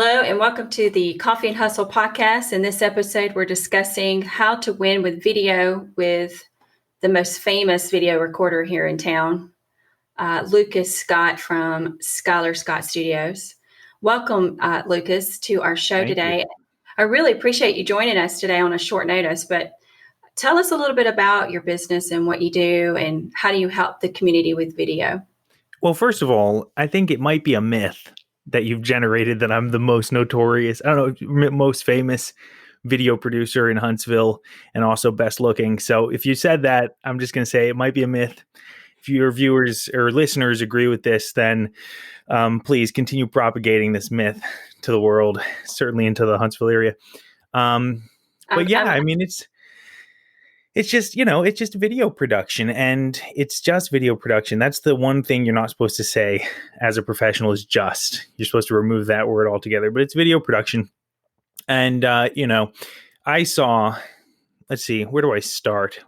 Hello and welcome to the Coffee and Hustle podcast. In this episode, we're discussing how to win with video with the most famous video recorder here in town, Lucas Scott from Skylar Scott Studios. Welcome, Lucas, to our show today. You. I really appreciate you joining us today on a short notice, but tell us a little bit about your business and what you do and how do you help the community with video? Well, first of all, I think it might be a myth that you've generated that I'm the most notorious, I don't know, most famous video producer in Huntsville and also best looking. So if you said that, I'm just going to say it might be a myth. If your viewers or listeners agree with this, then please continue propagating this myth to the world, certainly into the Huntsville area. But yeah, I mean, it's just, it's just video production, and it's just video production. That's the one thing you're not supposed to say as a professional is just. You're supposed to remove that word altogether, but it's video production. And, I saw, let's see, where do I start?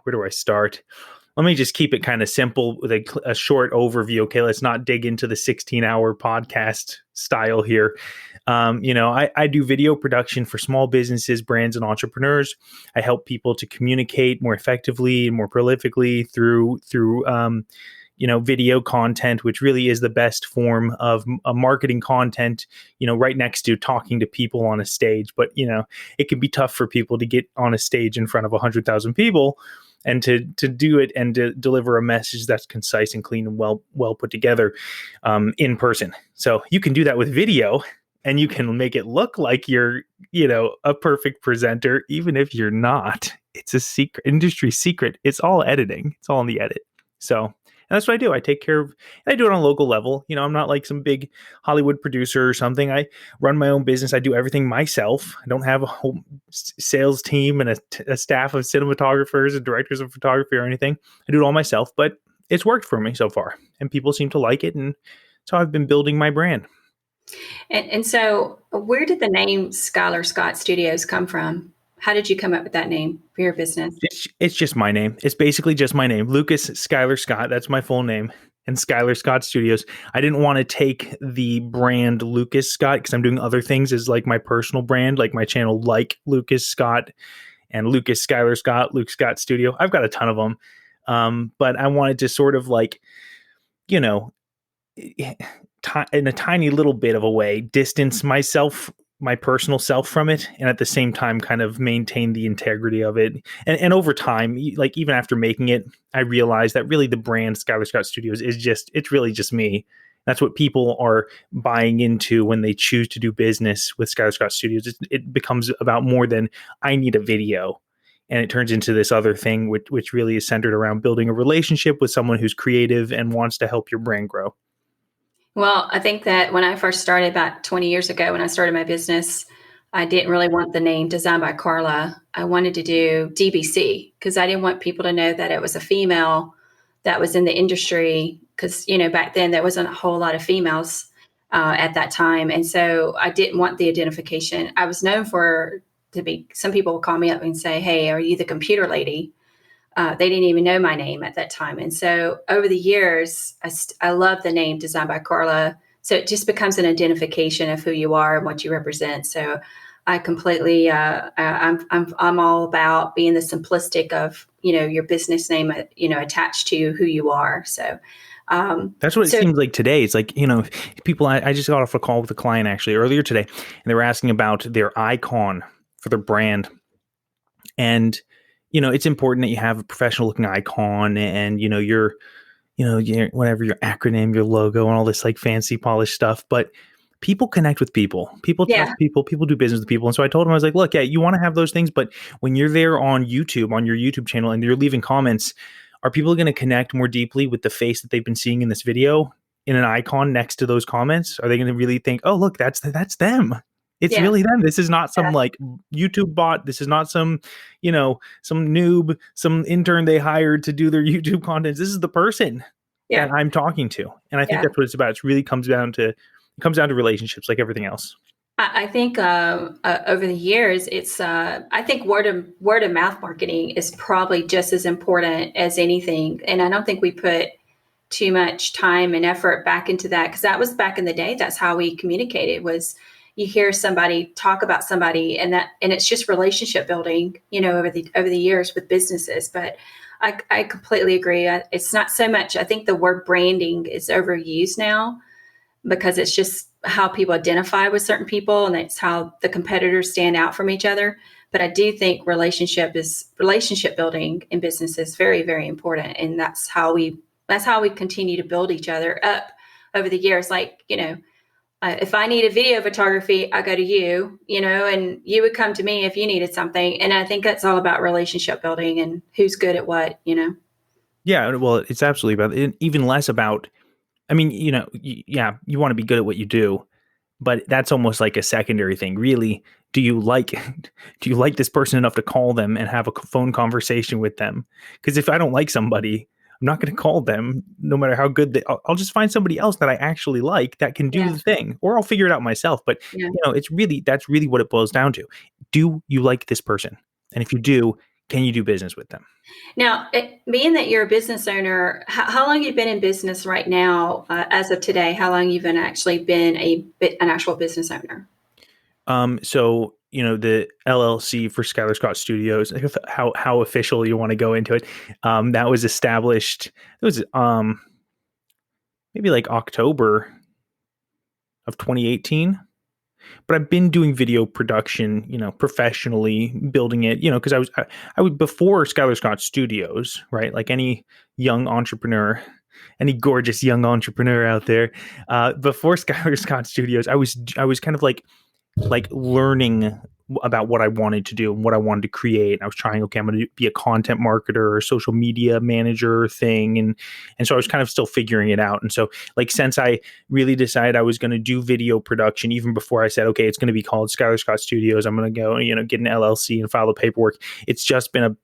Let me just keep it kind of simple with a short overview. Okay, let's not dig into the 16-hour podcast style here. I do video production for small businesses, brands, and entrepreneurs. I help people to communicate more effectively and more prolifically through video content, which really is the best form of marketing content, right next to talking to people on a stage. But, it can be tough for people to get on a stage in front of 100,000 people and to do it and to deliver a message that's concise and clean and well put together in person. So you can do that with video. And you can make it look like you're, a perfect presenter, even if you're not. It's a secret, industry secret. It's all editing. It's all in the edit. So that's what I do. I take care of, and I do it on a local level. I'm not like some big Hollywood producer or something. I run my own business. I do everything myself. I don't have a whole sales team and a staff of cinematographers and directors of photography or anything. I do it all myself, but it's worked for me so far. And people seem to like it. And so I've been building my brand. And so where did the name Skylar Scott Studios come from? How did you come up with that name for your business? It's just my name. It's basically just my name. Lucas Skylar Scott. That's my full name. And Skylar Scott Studios. I didn't want to take the brand Lucas Scott because I'm doing other things as like my personal brand, like my channel, like Lucas Scott and Lucas Skylar Scott, Luke Scott Studio. I've got a ton of them. But I wanted to sort of like, in a tiny little bit of a way, distance myself, my personal self from it, and at the same time kind of maintain the integrity of it. And over time, like even after making it, I realized that really the brand Skylar Scott Studios it's really just me. That's what people are buying into when they choose to do business with Skylar Scott Studios. It becomes about more than I need a video. And it turns into this other thing, which really is centered around building a relationship with someone who's creative and wants to help your brand grow. Well, I think that when I first started about 20 years ago, when I started my business, I didn't really want the name Designed by Carla. I wanted to do DBC because I didn't want people to know that it was a female that was in the industry because, back then there wasn't a whole lot of females at that time. And so I didn't want the identification. I was known some people would call me up and say, "Hey, are you the computer lady?" They didn't even know my name at that time. And so over the years, I love the name Designed by Carla. So it just becomes an identification of who you are and what you represent. So I completely, I'm all about being the simplistic of, your business name, attached to who you are. So that's what it seems like today. It's like, people, I just got off a call with a client actually earlier today, and they were asking about their icon for their brand. And it's important that you have a professional looking icon and, your whatever your acronym, your logo and all this like fancy polished stuff. But people connect with people, trust people do business with people. And so I told him, I was like, look, yeah, you want to have those things, but when you're there on YouTube, on your YouTube channel and you're leaving comments, are people going to connect more deeply with the face that they've been seeing in this video in an icon next to those comments? Are they going to really think, oh, look, that's them? It's really them. This is not some like YouTube bot. This is not some, some noob, some intern they hired to do their YouTube content. This is the person that I'm talking to. And I think that's what it's about. It really comes down to relationships like everything else. I think over the years, it's I think word of mouth marketing is probably just as important as anything. And I don't think we put too much time and effort back into that because that was back in the day. That's how we communicated was, you hear somebody talk about somebody, and it's just relationship building, over the years with businesses. But I completely agree. It's not so much. I think the word branding is overused now because it's just how people identify with certain people, and it's how the competitors stand out from each other. But I do think relationship building in business is very, very important, and that's how we continue to build each other up over the years. Like, if I need a video photography, I go to you, and you would come to me if you needed something. And I think that's all about relationship building and who's good at what. Yeah, well, it's absolutely about it, even less about. I mean, you want to be good at what you do, but that's almost like a secondary thing. Really, do you like this person enough to call them and have a phone conversation with them? Because if I don't like somebody, I'm not going to call them, no matter how good I'll just find somebody else that I actually like that can do the thing, or I'll figure it out myself. But that's really what it boils down to. Do you like this person? And if you do, can you do business with them? Now, being that you're a business owner, how long have you been in business right now, as of today? How long you've actually been an actual business owner? So the LLC for Skylar Scott Studios, how official you want to go into it. That was established. It was maybe like October of 2018. But I've been doing video production, professionally, building it, because I was before Skylar Scott Studios, right? Like any young entrepreneur, any gorgeous young entrepreneur out there, before Skylar Scott Studios, I was kind of like learning about what I wanted to do and what I wanted to create. I was trying, okay, I'm going to be a content marketer or social media manager thing. And so I was kind of still figuring it out. And so since I really decided I was going to do video production, even before I said, okay, it's going to be called Skylar Scott Studios, I'm going to go, get an LLC and file the paperwork. It's just been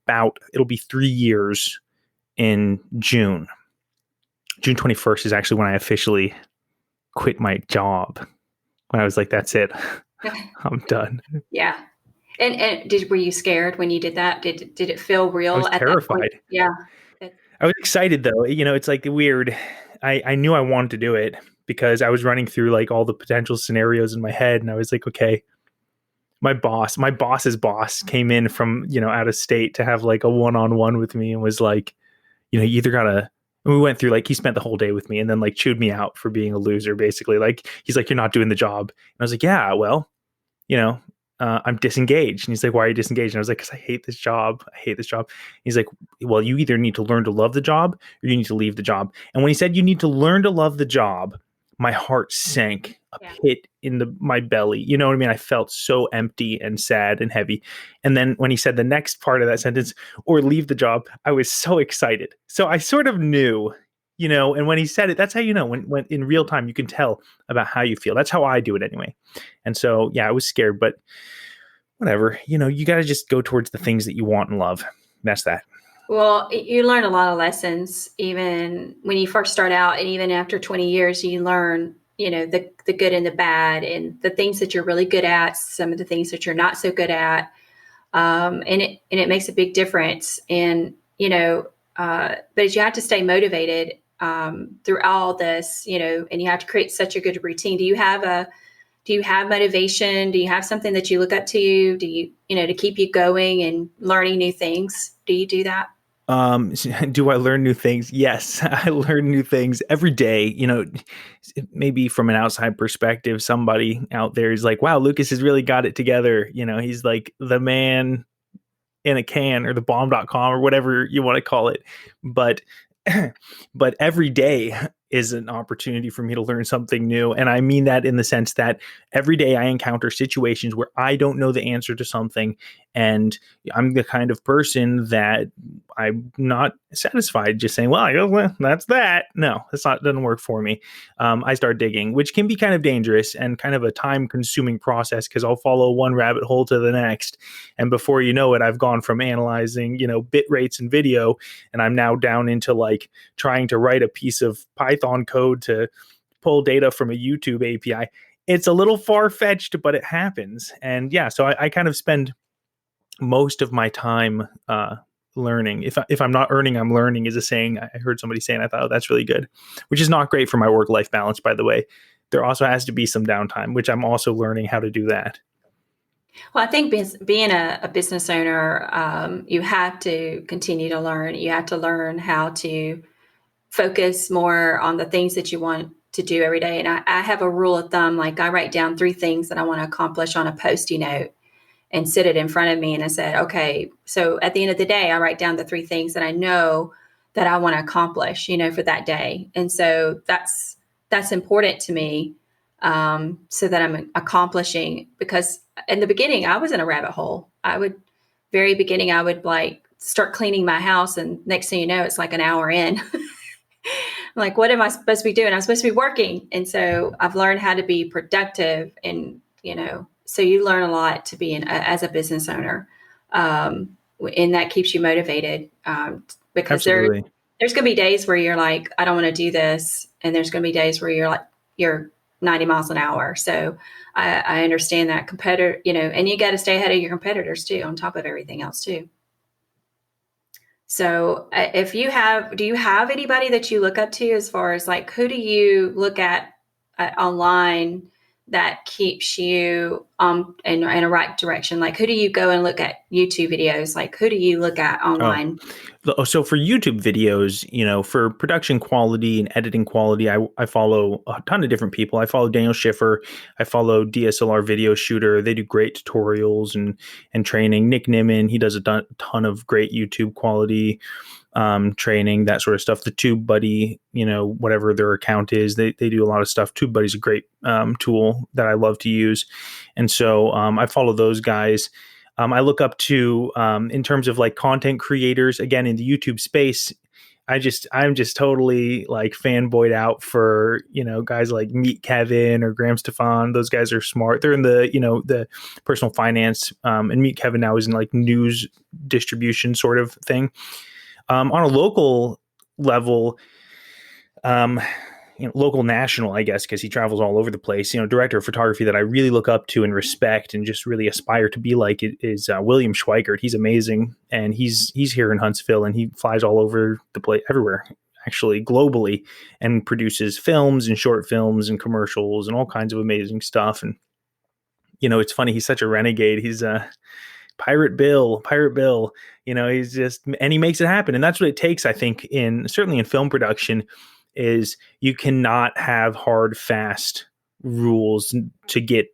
it'll be 3 years in June. June 21st is actually when I officially quit my job. When I was like, that's it. I'm done. Yeah. And were you scared when you did that? Did it feel real? I was terrified. Yeah. I was excited though. It's like weird. I knew I wanted to do it because I was running through all the potential scenarios in my head, and I was like, okay, my boss's boss came in from, out of state to have a one-on-one with me and was like, you either gotta. And we went through he spent the whole day with me and then chewed me out for being a loser, basically. He's like, you're not doing the job. And I was like, yeah, well, I'm disengaged. And he's like, why are you disengaged? And I was like, because I hate this job. I hate this job. He's like, well, you either need to learn to love the job or you need to leave the job. And when he said you need to learn to love the job, my heart sank a pit in my belly. You know what I mean? I felt so empty and sad and heavy. And then when he said the next part of that sentence, or leave the job, I was so excited. So I sort of knew, and when he said it, that's how when in real time, you can tell about how you feel. That's how I do it anyway. And so, yeah, I was scared, but whatever, you got to just go towards the things that you want and love. That's that. Well, you learn a lot of lessons, even when you first start out, and even after 20 years, you learn, the good and the bad, and the things that you're really good at, some of the things that you're not so good at. And it makes a big difference. And, but you have to stay motivated through all this, and you have to create such a good routine. Do you have motivation? Do you have something that you look up to? Do you, to keep you going and learning new things? Do you do that? Do I learn new things? Yes, I learn new things every day. Maybe from an outside perspective, somebody out there is like, wow, Lucas has really got it together. He's like the man in a can, or the bomb.com, or whatever you want to call it. But every day is an opportunity for me to learn something new. And I mean that in the sense that every day I encounter situations where I don't know the answer to something. And I'm the kind of person that I'm not satisfied just saying, well, that's that. No, doesn't work for me. I start digging, which can be kind of dangerous and kind of a time consuming process, because I'll follow one rabbit hole to the next. And before you know it, I've gone from analyzing, bit rates in video, and I'm now down into trying to write a piece of Python code to pull data from a YouTube API. It's a little far-fetched, but it happens. And yeah, so I kind of spend most of my time learning. If I'm not earning, I'm learning is a saying I heard somebody say, and I thought, oh, that's really good, which is not great for my work-life balance, by the way. there also has to be some downtime, which I'm also learning how to do that. Well, I think being a business owner, you have to continue to learn. You have to learn how to focus more on the things that you want to do every day. And I have a rule of thumb, like I write down 3 things that I want to accomplish on a Post-it note and sit it in front of me. And I said, okay, so at the end of the day, I write down the 3 things that I know that I want to accomplish, for that day. And so that's important to me, so that I'm accomplishing, because in the beginning I was in a rabbit hole. I would like start cleaning my house, and next thing you know, it's like an hour in. I'm like, what am I supposed to be doing? I'm supposed to be working. And so I've learned how to be productive, and, so you learn a lot to be as a business owner. And that keeps you motivated, because there's going to be days where you're like, I don't want to do this. And there's going to be days where you're 90 miles an hour. So I understand that competitor, and you got to stay ahead of your competitors too, on top of everything else too. So do you have anybody that you look up to, as far as like, who do you look at online that keeps you in a right direction? Like, who do you go and look at YouTube videos? Like, who do you look at online? So for YouTube videos, for production quality and editing quality, I follow a ton of different people. I follow Daniel Schiffer. I follow DSLR Video Shooter. They do great tutorials and training. Nick Nimmin, he does a ton of great YouTube quality training, that sort of stuff. The TubeBuddy, whatever their account is, they do a lot of stuff. TubeBuddy's a great tool that I love to use. And so I follow those guys. I look up to, in terms of like content creators, again, in the YouTube space, I'm just totally like fanboyed out for, guys like Meet Kevin or Graham Stefan. Those guys are smart. They're in the personal finance, and Meet Kevin now is in like news distribution sort of thing. On a local level, local national, I guess, because he travels all over the place. Director of photography that I really look up to and respect and just really aspire to be like is William Schweikert. He's amazing, and he's here in Huntsville, and he flies all over the place, everywhere, actually, globally, and produces films and short films and commercials and all kinds of amazing stuff. And it's funny, he's such a renegade. He's Pirate Bill, he's just, and he makes it happen. And that's what it takes, I think, certainly in film production, is you cannot have hard, fast rules to get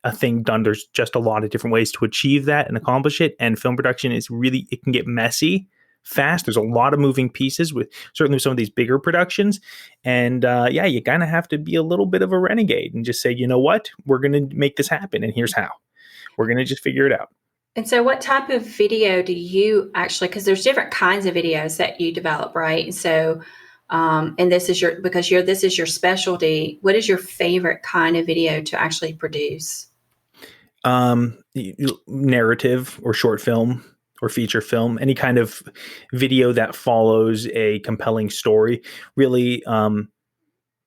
a thing done. There's just a lot of different ways to achieve that and accomplish it. And film production it can get messy fast. There's a lot of moving pieces certainly with some of these bigger productions. And you kind of have to be a little bit of a renegade and just say, you know what, we're going to make this happen. And here's how. We're going to just figure it out. And so what type of video do you actually, because there's different kinds of videos that you develop, right? And so, and this is your specialty. What is your favorite kind of video to actually produce? Narrative or short film or feature film, any kind of video that follows a compelling story. Really,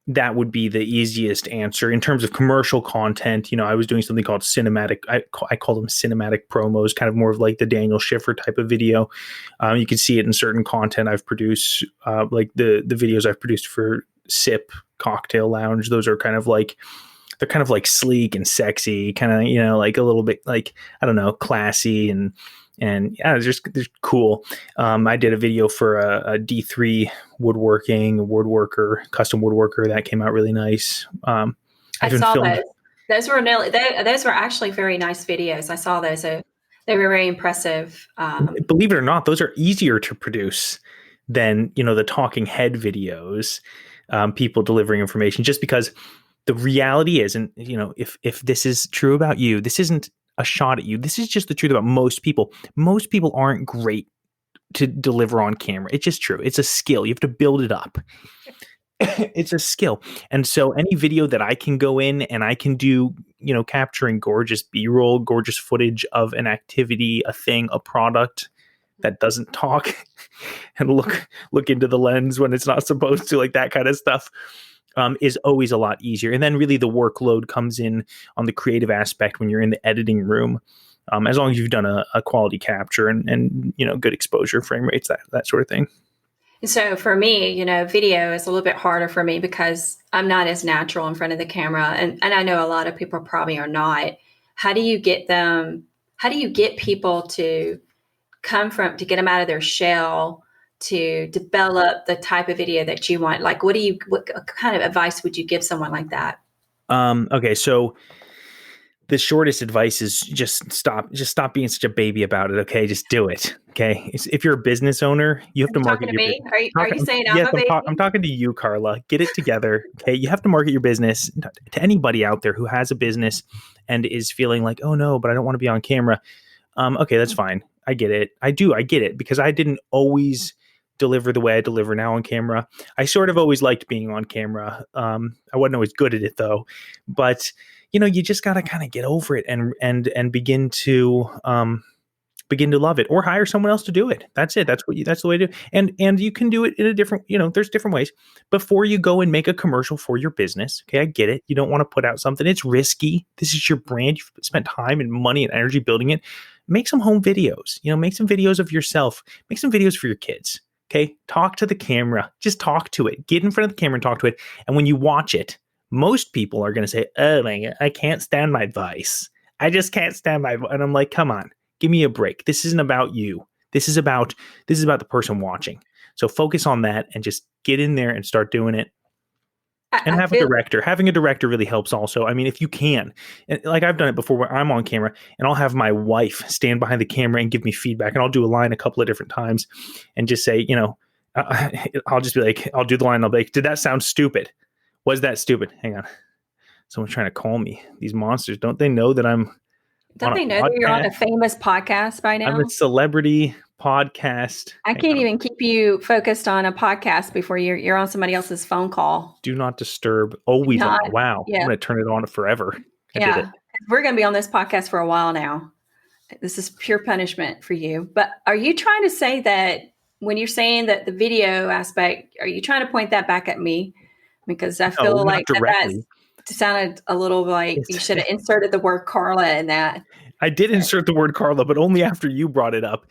that would be the easiest answer. In terms of commercial content, I was doing something called cinematic. I call them cinematic promos, kind of more of like the Daniel Schiffer type of video. You can see it in certain content I've produced, like the videos I've produced for Sip Cocktail Lounge. Those are kind of like, they're kind of like sleek and sexy, kind of, like a little bit like, I don't know, classy and yeah, they're cool. I did a video for a D3 custom woodworker that came out really nice. I saw those. Those were actually very nice videos. I saw those. So they were very impressive. Believe it or not, those are easier to produce than, the talking head videos, people delivering information, just because the reality is, and if this is true about you, this isn't a shot at you. This is just the truth about most people. Most people aren't great to deliver on camera. It's just true. It's a skill. You have to build it up. It's a skill. And so any video that I can go in and I can do, capturing gorgeous B-roll, gorgeous footage of an activity, a thing, a product that doesn't talk and look into the lens when it's not supposed to, like that kind of stuff. Is always a lot easier. And then really the workload comes in on the creative aspect when you're in the editing room, as long as you've done a quality capture and good exposure, frame rates, that sort of thing. So for me, video is a little bit harder for me because I'm not as natural in front of the camera. And I know a lot of people probably are not. How do you get them? How do you get people to to get them out of their shell, to develop the type of video that you want? Like, what kind of advice would you give someone like that? Okay, so the shortest advice is just stop being such a baby about it. Okay, just do it. Okay, if you're a business owner, you have Are to you talking market to your me? business. Are you saying I'm Yes, a I'm baby? talking to you, Carla. Get it together. Okay, you have to market your business to anybody out there who has a business and is feeling like, oh no, but I don't want to be on camera. Okay, that's fine. I get it. I do. I get it because I didn't always deliver the way I deliver now on camera. I sort of always liked being on camera. I wasn't always good at it though, but you just got to kind of get over it and begin to love it, or hire someone else to do it. That's it. That's the way to do it. And you can do it in a different, there's different ways before you go and make a commercial for your business. Okay. I get it. You don't want to put out something. It's risky. This is your brand. You've spent time and money and energy building it. Make some home videos, make some videos of yourself, make some videos for your kids. Okay. Talk to the camera, just talk to it, get in front of the camera and talk to it. And when you watch it, most people are going to say, oh my God, I can't stand my voice. I just can't stand my voice. And I'm like, come on. Give me a break. This isn't about you. This is about the person watching. So focus on that and just get in there and start doing it. And I have a feel director. Having a director really helps also. I mean, if you can, and like I've done it before where I'm on camera and I'll have my wife stand behind the camera and give me feedback, and I'll do a line a couple of different times and just say, I'll just be like, I'll do the line. I'll be like, did that sound stupid? Was that stupid? Hang on. Someone's trying to call me. These monsters, don't they know that I'm on Don't a they know that you're on podcast? a famous podcast by I'm a now? celebrity podcast. I Hang can't on. even keep you focused on a podcast before you're on somebody else's phone call. Do not disturb. Always on. Not, Wow. I'm yeah, going to turn it on forever. I did it. yeah. We're going to be on this podcast for a while now. This is pure punishment for you. But are you trying to say that when you're saying that the video aspect, are you trying to point that back at me? Because I No, feel not like that's directly. sounded a little like you It's, should have inserted the word Carla in that. I did insert the word Carla, but only after you brought it up.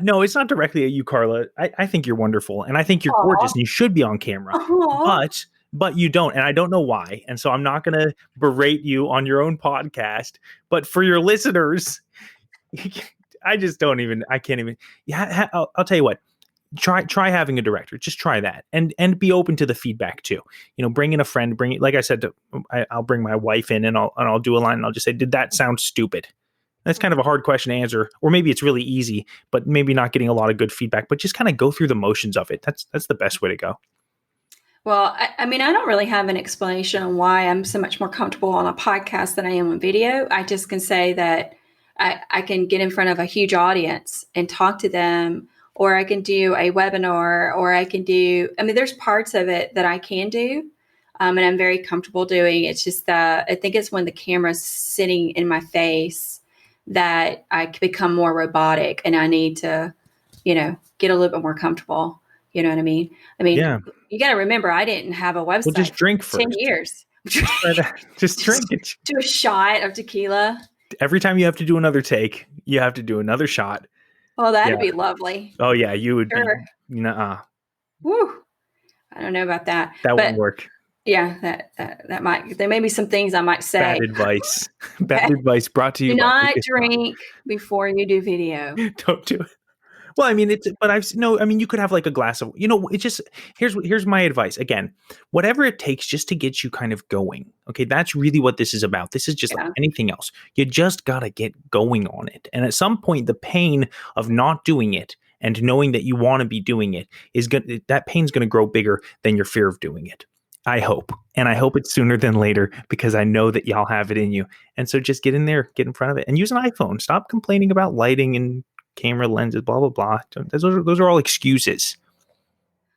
No, it's not directly at you, Carla. I think you're wonderful, and I think you're gorgeous, Aw. and you should be on camera. Aw. But you don't, and I don't know why. And so I'm not going to berate you on your own podcast. But for your listeners, I just don't even. I can't even. Yeah, I'll tell you what. Try having a director. Just try that, and be open to the feedback too. Bring in a friend. Bring, like I said, I'll bring my wife in, and I'll do a line, and I'll just say, did that sound stupid? That's kind of a hard question to answer, or maybe it's really easy, but maybe not getting a lot of good feedback. But just kind of go through the motions of it. That's the best way to go. Well, I mean, I don't really have an explanation on why I'm so much more comfortable on a podcast than I am on video. I just can say that I can get in front of a huge audience and talk to them, or I can do a webinar, or I mean, there's parts of it that I can do. And I'm very comfortable doing. It's just that I think it's when the camera's sitting in my face that I become more robotic and I need to, get a little bit more comfortable. You know what I mean? I mean, Yeah. you got to remember, I didn't have a Well, just website for drink 10 first. years. Just try that. Just drink it. Do a shot of tequila. Every time you have to do another take, you have to do another shot. Oh, that'd Yeah. be lovely. Oh yeah, you would Sure. be. Nuh-uh. Woo. I don't know about that. That but won't work. yeah, that might, there may be some things I might say. Bad advice. Bad advice brought to you Do by not Lucas. drink before you do video. Don't do it. Well, I mean, I mean, you could have like a glass of, it just, here's my advice. Again, whatever it takes just to get you kind of going. Okay. That's really what this is about. This is just like anything else. You just got to get going on it. And at some point, the pain of not doing it and knowing that you want to be doing it that pain's going to grow bigger than your fear of doing it. I hope. And I hope it's sooner than later because I know that y'all have it in you. And so just get in there, get in front of it and use an iPhone. Stop complaining about lighting and camera lenses, blah, blah, blah. Those are all excuses.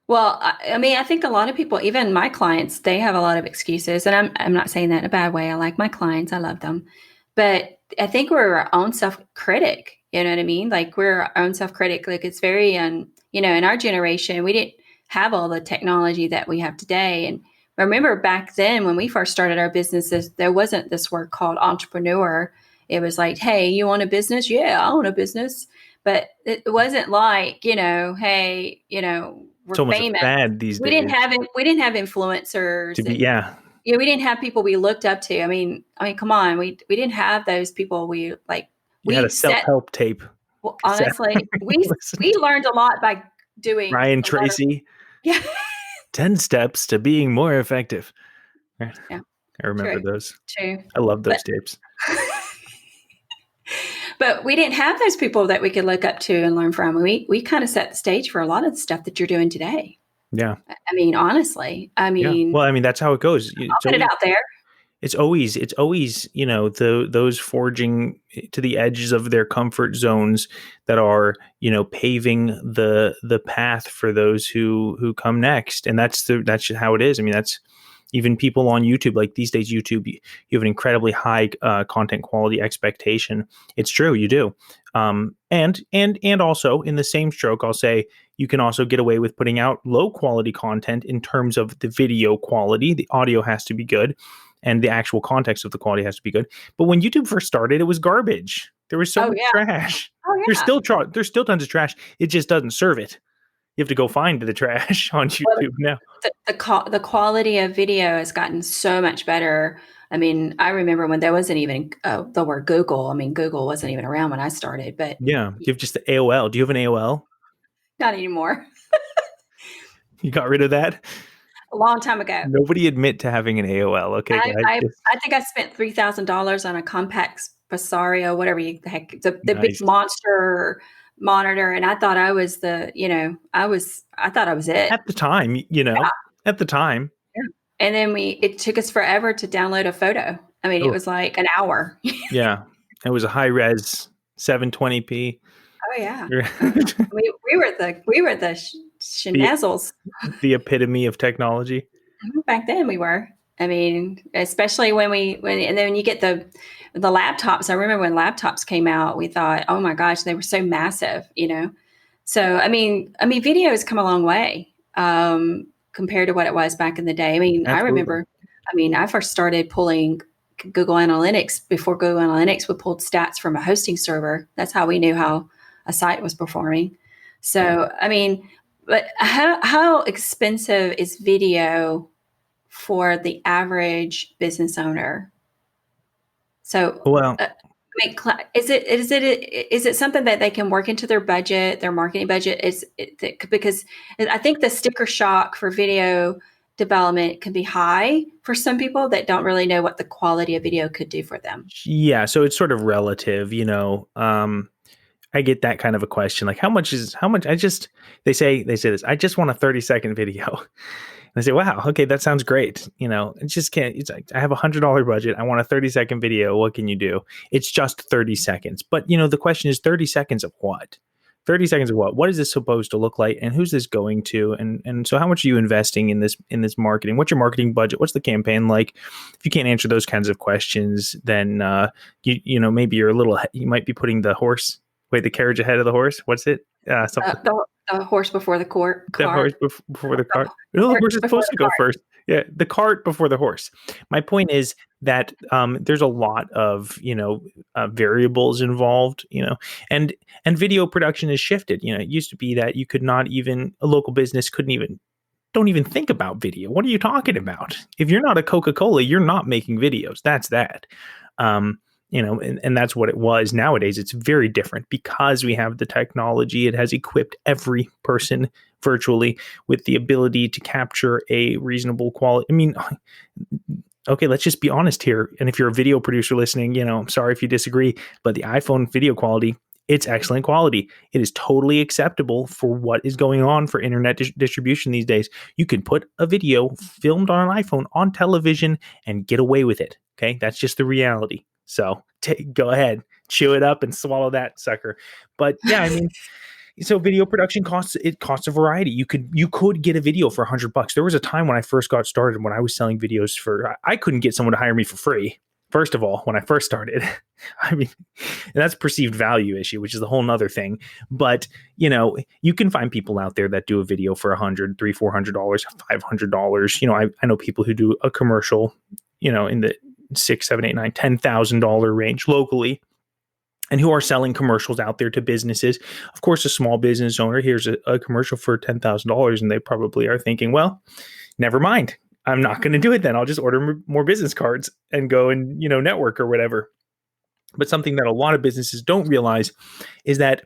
Well, I mean, I think a lot of people, even my clients, they have a lot of excuses. And I'm not saying that in a bad way. I like my clients. I love them. But I think we're our own self-critic. You know what I mean? Like we're our own self-critic. Like it's very, in our generation, we didn't have all the technology that we have today. And remember back then when we first started our businesses, there wasn't this word called entrepreneur. It was like, hey, you want a business? Yeah, I own a business. But it wasn't like, hey, It's were almost a famous. fad these We days didn't have to influencers, be, and yeah. we didn't have people we looked up to. I mean, come on, we didn't have those people. We like You had a we set. self-help tape Well, cassette honestly, listen we to learned a lot by doing Ryan a lot of Tracy, yeah 10 steps to being more effective. Right. yeah I remember true those. true, I love but those tapes. but we didn't have those people that we could look up to and learn from. We kind of set the stage for a lot of the stuff that you're doing today. Yeah. I mean, honestly, Yeah. Well, I mean, that's how it goes. I'll put it out there. It's always, those forging to the edges of their comfort zones that are, paving the path for those who come next. And that's just how it is. I mean, that's even people on YouTube, like these days, YouTube, you have an incredibly high content quality expectation. It's true. You do. And also in the same stroke, I'll say you can also get away with putting out low quality content in terms of the video quality. The audio has to be good and the actual context of the quality has to be good. But when YouTube first started, it was garbage. There was so Oh much yeah. trash. Oh yeah. There's still tons of trash. It just doesn't serve it. You have to go find the trash on Well, YouTube now. the quality of video has gotten so much better. I mean, I remember when there wasn't even the word Google. I mean, Google wasn't even around when I started, but Yeah. You have just the AOL. Do you have an AOL? not anymore. You got rid of that? A long time ago. Nobody admit to having an AOL. Okay, I, guys. I, I think I spent $3,000 on a compact Passario, whatever the heck, the big Nice. monster monitor, and I thought I was I thought I was it. At the time, at the time. Yeah. And then it took us forever to download a photo. I mean, it Oh, was like an hour. yeah. It was a high res 720p. Oh yeah. We were the the, schnazzles. the epitome of technology. Back then we were. I mean, especially when and then you get the laptops. I remember when laptops came out, we thought, oh my gosh, they were so massive, So I mean, video has come a long way compared to what it was back in the day. I mean, I Absolutely. remember. I mean, I first started pulling Google Analytics before Google Analytics would pull stats from a hosting server. That's how we knew how a site was performing. So I mean, but how expensive is video for the average business owner? So, Well, I mean, is it something that they can work into their budget, their marketing budget? Because I think the sticker shock for video development can be high for some people that don't really know what the quality of video could do for them. yeah, so it's sort of relative, I get that kind of a question. Like how much they say this, I just want a 30-second video. And I say, wow, okay, that sounds great. It just can't, it's like, I have $100 budget. I want a 30-second video. What can you do? It's just 30 seconds. But the question is 30 seconds of what? 30 seconds of what? What is this supposed to look like? And who's this going to? And so how much are you investing in this marketing? What's your marketing budget? What's the campaign like? If you can't answer those kinds of questions, then maybe you might be putting the carriage ahead of the horse. What's it? The horse before the cart. The horse before the cart. No, the horse is supposed to go first. Yeah, the cart before the horse. My point is that there's a lot of variables involved. And video production has shifted. It used to be that you could not even a local business don't even think about video. What are you talking about? If you're not a Coca-Cola, you're not making videos. That's that. And that's what it was. Nowadays, it's very different because we have the technology. It has equipped every person virtually with the ability to capture a reasonable quality. I mean, okay, let's just be honest here. And if you're a video producer listening, I'm sorry if you disagree, but the iPhone video quality, it's excellent quality. It is totally acceptable for what is going on for internet distribution these days. You can put a video filmed on an iPhone on television and get away with it. Okay, that's just the reality. So go ahead, chew it up and swallow that sucker. But yeah, I mean, so video production costs a variety. You could get a video for $100. There was a time when I first got started when I was selling videos I couldn't get someone to hire me for free. First of all, when I first started, I mean, and that's a perceived value issue, which is a whole nother thing. But, you can find people out there that do a video for $100, $300, $400, $500. I know people who do a commercial, in the $6,000, $7,000, $8,000, $9,000 range locally. and who are selling commercials out there to businesses. Of course, a small business owner hears a commercial for $10,000 and they probably are thinking, well, never mind. I'm not going to do it then. I'll just order more business cards and go and, network or whatever. But something that a lot of businesses don't realize is that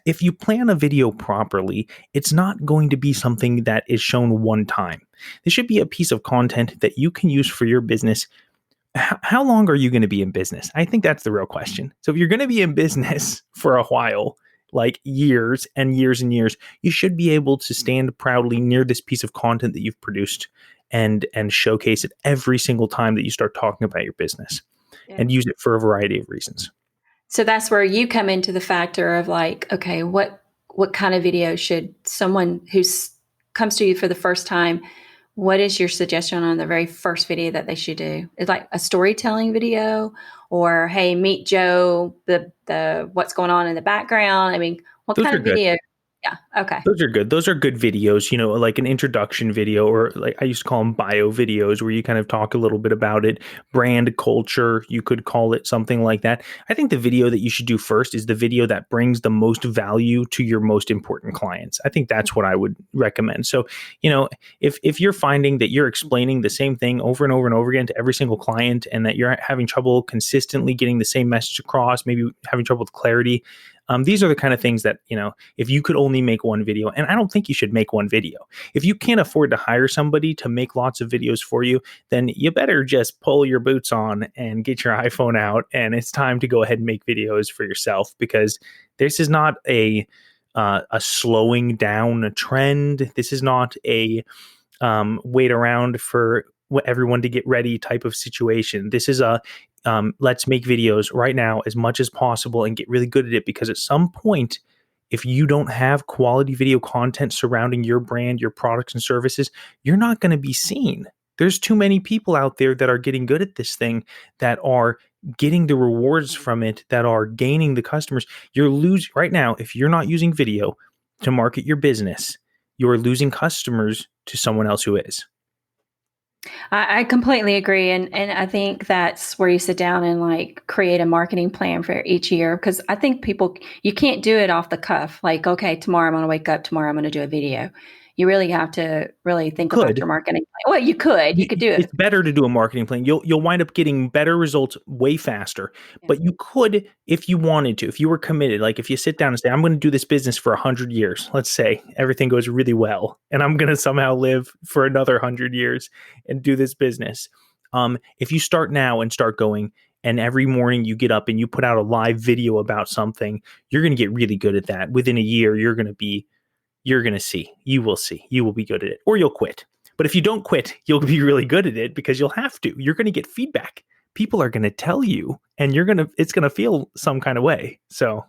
if you plan a video properly, it's not going to be something that is shown one time. This should be a piece of content that you can use for your business. How long are you going to be in business? I think that's the real question. So if you're going to be in business for a while, like years and years and years, you should be able to stand proudly near this piece of content that you've produced and showcase it every single time that you start talking about your business. Yeah. And use it for a variety of reasons. So that's where you come into the factor of like, okay, what kind of video should someone who comes to you for the first time, what is your suggestion on the very first video that they should do? Is like a storytelling video, or hey, meet Joe, the what's going on in the background? I mean, what Those kind are of good. video? Yeah. Okay. Those are good. Those are good videos, like an introduction video, or like I used to call them bio videos, where you kind of talk a little bit about it. Brand culture, you could call it something like that. I think the video that you should do first is the video that brings the most value to your most important clients. I think that's what I would recommend. So, if you're finding that you're explaining the same thing over and over and over again to every single client, and that you're having trouble consistently getting the same message across, maybe having trouble with clarity, these are the kind of things that, if you could only make one video, and I don't think you should make one video. If you can't afford to hire somebody to make lots of videos for you, then you better just pull your boots on and get your iPhone out. And it's time to go ahead and make videos for yourself, because this is not a slowing down trend. This is not a wait around for everyone to get ready type of situation. This is a let's make videos right now as much as possible and get really good at it, because at some point, if you don't have quality video content surrounding your brand, your products and services, you're not going to be seen. There's too many people out there that are getting good at this thing, that are getting the rewards from it, that are gaining the customers. You're losing right now. If you're not using video to market your business, you're losing customers to someone else who is. I completely agree. And I think that's where you sit down and like create a marketing plan for each year. Because I think you can't do it off the cuff. Like, okay, tomorrow I'm going to wake up, tomorrow I'm going to do a video. You really have to really think about your marketing plan. Well, you could do it. It's better to do a marketing plan. You'll wind up getting better results way faster. Yeah. But you could, if you wanted to, if you were committed, like if you sit down and say, I'm going to do this business for 100 years, let's say everything goes really well, and I'm going to somehow live for another 100 years and do this business. If you start now and start going, and every morning you get up and you put out a live video about something, you're going to get really good at that. Within a year, you will be good at it, or you'll quit. But if you don't quit, you'll be really good at it, because you'll have to. You're going to get feedback. People are going to tell you, and it's going to feel some kind of way. So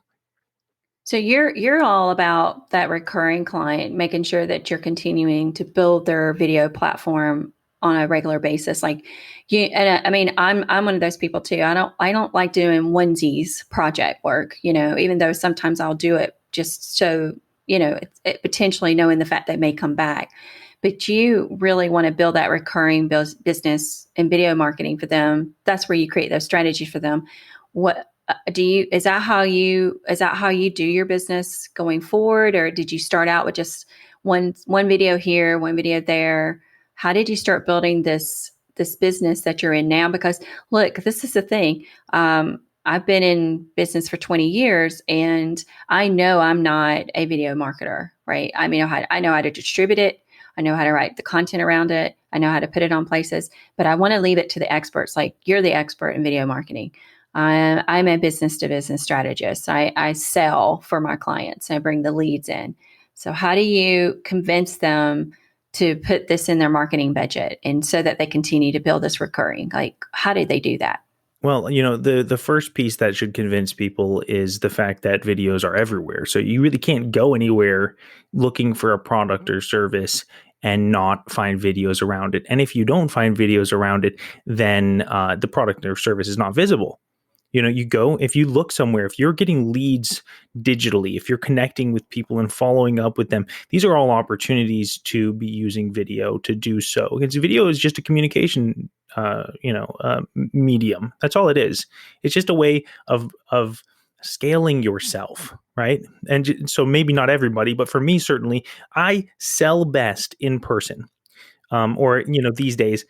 you're all about that recurring client, making sure that you're continuing to build their video platform on a regular basis. Like I mean, I'm one of those people too. I don't like doing onesies project work, even though sometimes I'll do it just so, it potentially knowing the fact they may come back. But you really want to build that recurring business and video marketing for them. That's where you create those strategies for them. What is that how you do your business going forward? Or did you start out with just one video here, one video there? How did you start building this business that you're in now? Because look, this is the thing. I've been in business for 20 years, and I know I'm not a video marketer, right? I mean, I know how to distribute it. I know how to write the content around it. I know how to put it on places, but I want to leave it to the experts. Like, you're the expert in video marketing. I'm a business to business strategist. I sell for my clients. I bring the leads in. So how do you convince them to put this in their marketing budget, and so that they continue to build this recurring? Like, how do they do that? Well, the first piece that should convince people is the fact that videos are everywhere. So you really can't go anywhere looking for a product or service and not find videos around it. And if you don't find videos around it, then the product or service is not visible. If you look somewhere, if you're getting leads digitally, if you're connecting with people and following up with them, these are all opportunities to be using video to do so. Because video is just a communication, medium. That's all it is. It's just a way of scaling yourself, right? And so maybe not everybody, but for me, certainly, I sell best in person. Or, these days,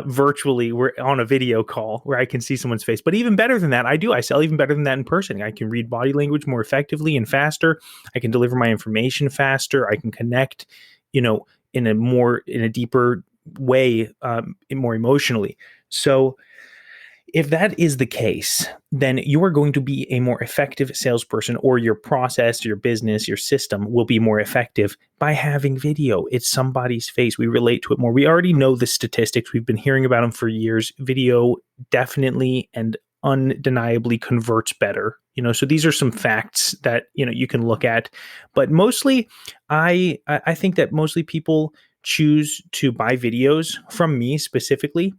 virtually, we're on a video call where I can see someone's face. But even better than that, I sell even better than that in person. I can read body language more effectively and faster. I can deliver my information faster. I can connect, in a deeper way, more emotionally. So if that is the case, then you are going to be a more effective salesperson, or your process, your business, your system will be more effective by having video. It's somebody's face. We relate to it more. We already know the statistics. We've been hearing about them for years. Video definitely and undeniably converts better. So these are some facts that, you can look at. But mostly, I think that mostly people choose to buy videos from me specifically.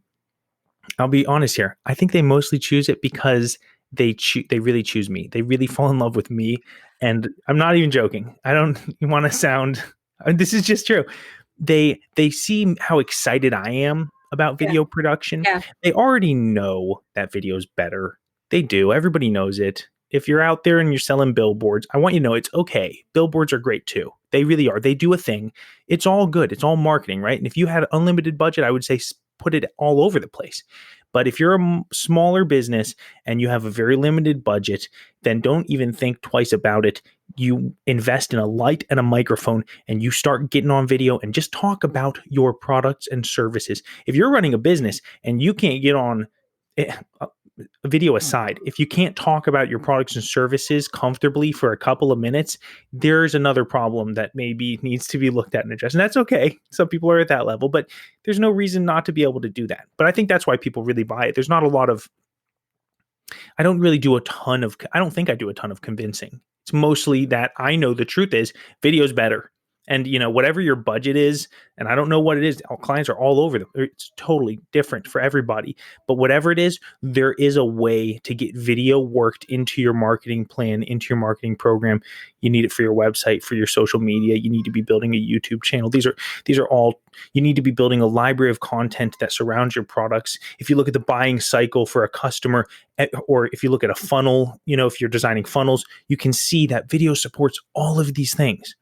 I'll be honest here. I think they mostly choose it because they really choose me. They really fall in love with me, and I'm not even joking. I don't want to sound. This is just true. They see how excited I am about Yeah. video production. Yeah. They already know that video's better. They do. Everybody knows it. If you're out there and you're selling billboards, I want you to know it's okay. Billboards are great too. They really are. They do a thing. It's all good. It's all marketing, right? And if you had unlimited budget, I would say put it all over the place. But if you're a smaller business and you have a very limited budget, then don't even think twice about it. You invest in a light and a microphone, and you start getting on video and just talk about your products and services. If you're running a business and you can't get on video aside, if you can't talk about your products and services comfortably for a couple of minutes, there's another problem that maybe needs to be looked at and addressed. And that's okay. Some people are at that level, but there's no reason not to be able to do that. But I think that's why people really buy it. There's not a lot of, I don't think I do a ton of convincing. It's mostly that I know the truth is video's better. And, whatever your budget is, and I don't know what it is, our clients are all over them. It's totally different for everybody. But whatever it is, there is a way to get video worked into your marketing plan, into your marketing program. You need it for your website, for your social media. You need to be building a YouTube channel. These are all, you need to be building a library of content that surrounds your products. If you look at the buying cycle for a customer, or if you look at a funnel, if you're designing funnels, you can see that video supports all of these things.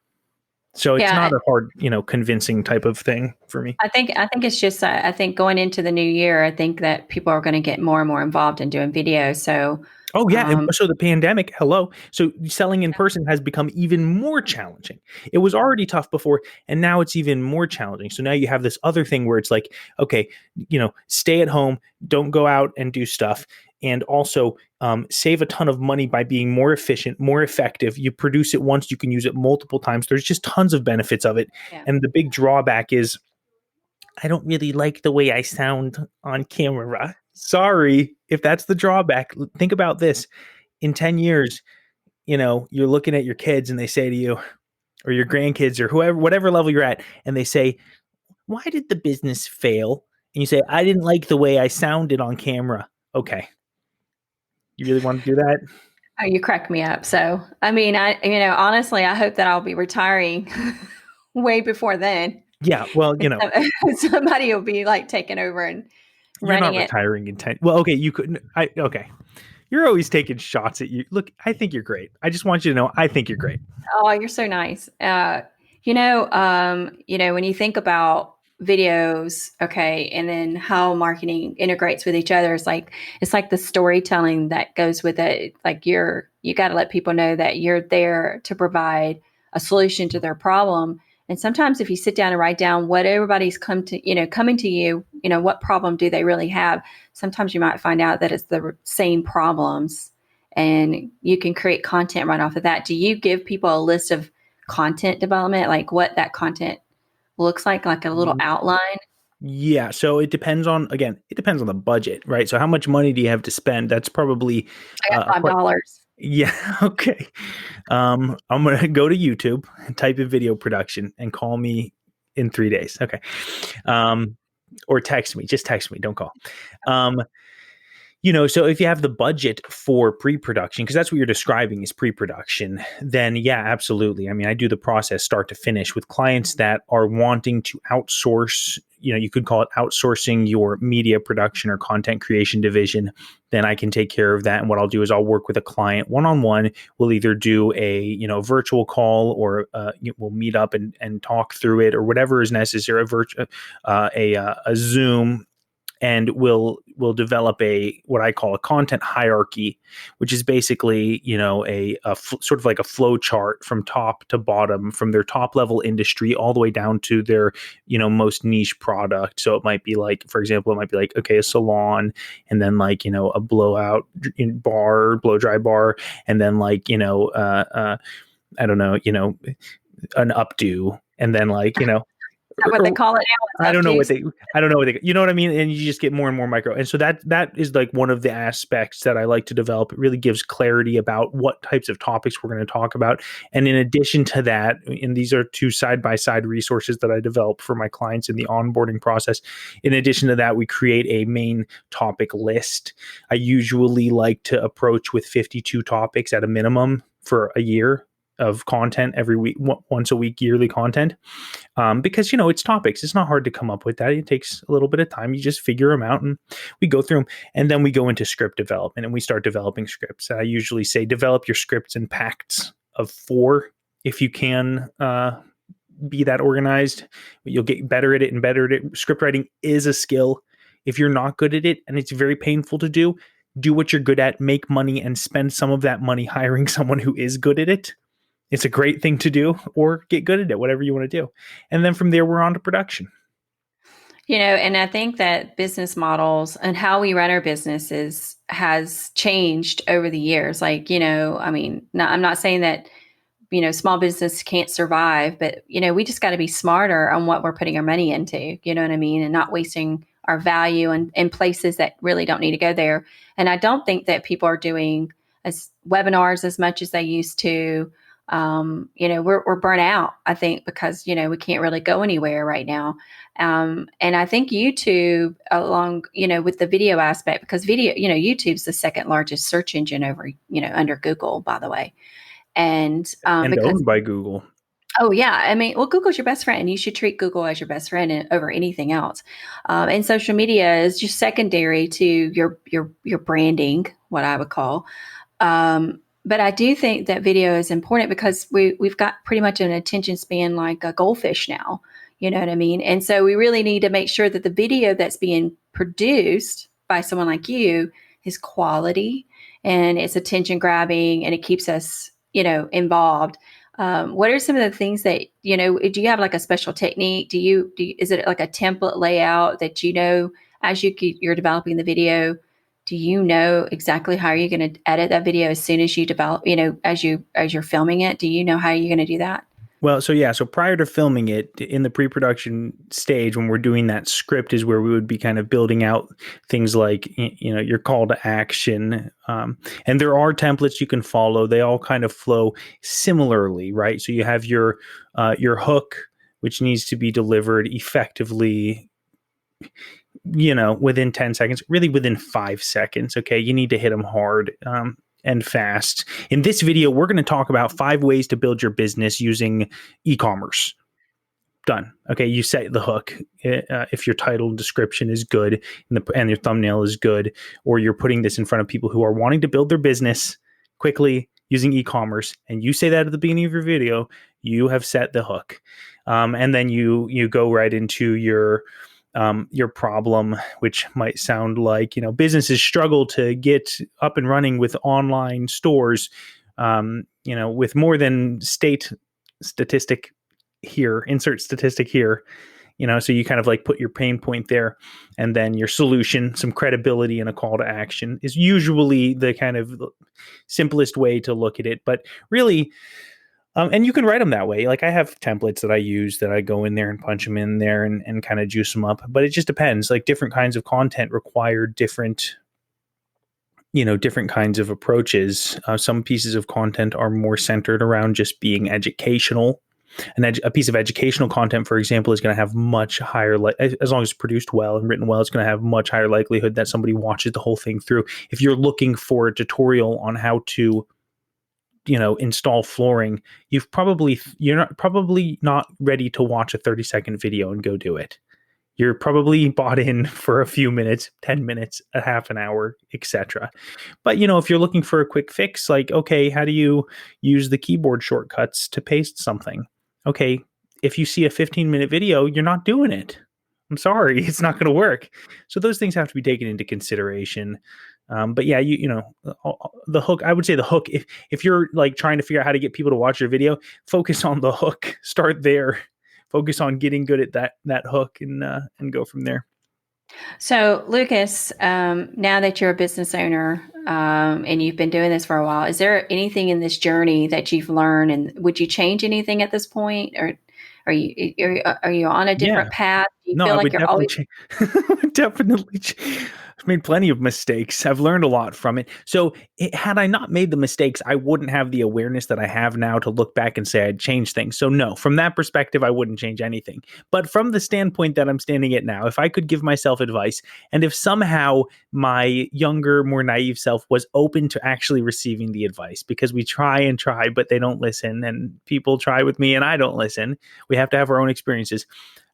So it's not a hard, convincing type of thing for me. I think it's just, I think going into the new year, I think that people are going to get more and more involved in doing video. So, and so the pandemic, hello. So selling in person has become even more challenging. It was already tough before, and now it's even more challenging. So now you have this other thing where it's like, okay, stay at home, don't go out and do stuff. And also save a ton of money by being more efficient, more effective. You produce it once, you can use it multiple times. There's just tons of benefits of it. Yeah. And the big drawback is I don't really like the way I sound on camera. Sorry if that's the drawback. Think about this. In 10 years, you're looking at your kids and they say to you, or your grandkids, or whatever level you're at, and they say, "Why did the business fail?" And you say, "I didn't like the way I sounded on camera." Okay. You really want to do that? Oh, you crack me up. So, I mean, honestly, I hope that I'll be retiring way before then. Yeah. Well, somebody will be like taking over and running you're not retiring in 10. Well, okay. You couldn't. Okay. You're always taking shots at you. Look, I think you're great. I just want you to know, I think you're great. Oh, you're so nice. When you think about videos, okay, and then how marketing integrates with each other, it's like the storytelling that goes with it. Like you got to let people know that you're there to provide a solution to their problem. And sometimes if you sit down and write down what everybody's coming to you, what problem do they really have? Sometimes you might find out that it's the same problems, and you can create content right off of that. Do you give people a list of content development, like what that content looks like a little outline? Yeah. So it depends on the budget, right? So how much money do you have to spend? That's probably I got $5. Yeah. Okay. I'm going to go to YouTube and type in video production and call me in 3 days. Okay. Or text me, just text me. Don't call. So if you have the budget for pre-production, because that's what you're describing is pre-production, then yeah, absolutely. I mean, I do the process start to finish with clients that are wanting to outsource, you could call it outsourcing your media production or content creation division, then I can take care of that. And what I'll do is I'll work with a client one-on-one. We'll either do a virtual call, or we'll meet up and talk through it, or whatever is necessary, a Zoom, and we'll develop what I call a content hierarchy, which is basically sort of like a flow chart from top to bottom, from their top level industry all the way down to their most niche product. So it might be like, for example, okay, a salon, and then a blowout bar, blow dry bar, and then I don't know, an updo, and then Is that what they call it now? I It's don't know updos? what they, you know what I mean? And you just get more and more micro. And so that is like one of the aspects that I like to develop. It really gives clarity about what types of topics we're going to talk about. And in addition to that, and these are two side-by-side resources that I develop for my clients in the onboarding process. In addition to that, we create a main topic list. I usually like to approach with 52 topics at a minimum for a year of content every week, once a week, yearly content. Because it's topics. It's not hard to come up with that. It takes a little bit of time. You just figure them out, and we go through them. And then we go into script development, and we start developing scripts. I usually say develop your scripts in packs of 4 if you can be that organized. You'll get better at it and better at it. Script writing is a skill. If you're not good at it and it's very painful to do what you're good at, make money, and spend some of that money hiring someone who is good at it. It's a great thing to do, or get good at it, whatever you want to do. And then from there, we're on to production. And I think that business models and how we run our businesses has changed over the years. I'm not saying that, small business can't survive, but, we just got to be smarter on what we're putting our money into, you know what I mean? And not wasting our value in places that really don't need to go there. And I don't think that people are doing webinars as much as they used to. We're burnt out, I think, because, we can't really go anywhere right now. And I think YouTube along, with the video aspect, because video, YouTube's the second largest search engine under Google, by the way. And owned by Google. Oh yeah. Google's your best friend. You should treat Google as your best friend over anything else. And social media is just secondary to your branding, what I would call. But I do think that video is important because we've got pretty much an attention span like a goldfish now. You know what I mean? And so we really need to make sure that the video that's being produced by someone like you is quality and it's attention grabbing and it keeps us, involved. What are some of the things that, do you have like a special technique? Is it like a template layout that, as you're developing the video, do you know exactly how you're going to edit that video as soon as you develop, as you're filming it? Do you know how you're going to do that? Well, so prior to filming it, in the pre-production stage, when we're doing that script, is where we would be kind of building out things like, your call to action. And there are templates you can follow. They all kind of flow similarly, right? So you have your hook, which needs to be delivered effectively, within 10 seconds, really within 5 seconds. Okay. You need to hit them hard. And fast. In this video, we're going to talk about 5 ways to build your business using e-commerce. Done. Okay, you set the hook. If your title and description is good and your thumbnail is good, or you're putting this in front of people who are wanting to build their business quickly using e-commerce, and you say that at the beginning of your video, you have set the hook. And then you go right into your problem, which might sound like, businesses struggle to get up and running with online stores, with more than state statistic here, insert statistic here, so you kind of like put your pain point there, and then your solution, some credibility and a call to action is usually the kind of simplest way to look at it. But really, and you can write them that way. Like I have templates that I use that I go in there and punch them in there and kind of juice them up. But it just depends. Like different kinds of content require different kinds of approaches. Some pieces of content are more centered around just being educational. A piece of educational content, for example, is going to have much higher, as long as it's produced well and written well, it's going to have much higher likelihood that somebody watches the whole thing through. If you're looking for a tutorial on how to install flooring, you're probably not ready to watch a 30-second video and go do it. You're probably bought in for a few minutes, 10 minutes, a half an hour, etc. But if you're looking for a quick fix, like, okay, how do you use the keyboard shortcuts to paste something? Okay, if you see a 15-minute video, you're not doing it. I'm sorry, it's not going to work. So those things have to be taken into consideration. But yeah, the hook. I would say the hook. If you're like trying to figure out how to get people to watch your video, focus on the hook. Start there. Focus on getting good at that hook and go from there. So, Lucas, now that you're a business owner and you've been doing this for a while, is there anything in this journey that you've learned, and would you change anything at this point, or are you on a different path? Do you No, feel I like would you're always? definitely. I've made plenty of mistakes. I've learned a lot from it. So, had I not made the mistakes, I wouldn't have the awareness that I have now to look back and say I'd change things. So, no, from that perspective, I wouldn't change anything. But from the standpoint that I'm standing at now, if I could give myself advice, and if somehow my younger, more naive self was open to actually receiving the advice, because we try and try, but they don't listen, and people try with me and I don't listen. We have to have our own experiences.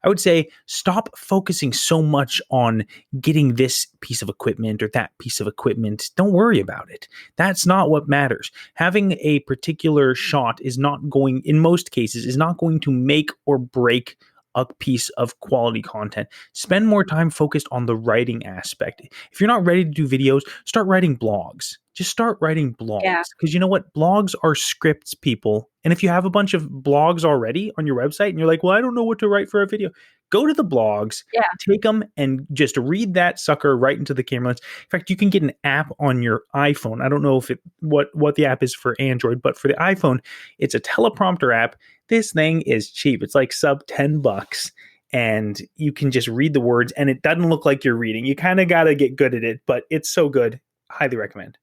I would say stop focusing so much on getting this piece of equipment or that piece of equipment. Don't worry about it. That's not what matters. Having a particular shot is not going, in most cases, is not going to make or break a piece of quality content. Spend more time focused on the writing aspect. If you're not ready to do videos, start writing blogs. Just start writing Yeah, blogs, because you know what? Blogs are scripts, people. And if you have a bunch of blogs already on your website and you're like, well, I don't know what to write for a video, go to the blogs, yeah, take them and just read that sucker right into the camera lens. In fact, you can get an app on your iPhone. I don't know if what the app is for Android, but for the iPhone, it's a teleprompter app. This thing is cheap. It's like sub $10, and you can just read the words and it doesn't look like you're reading. You kind of got to get good at it, but it's so good. Highly recommend.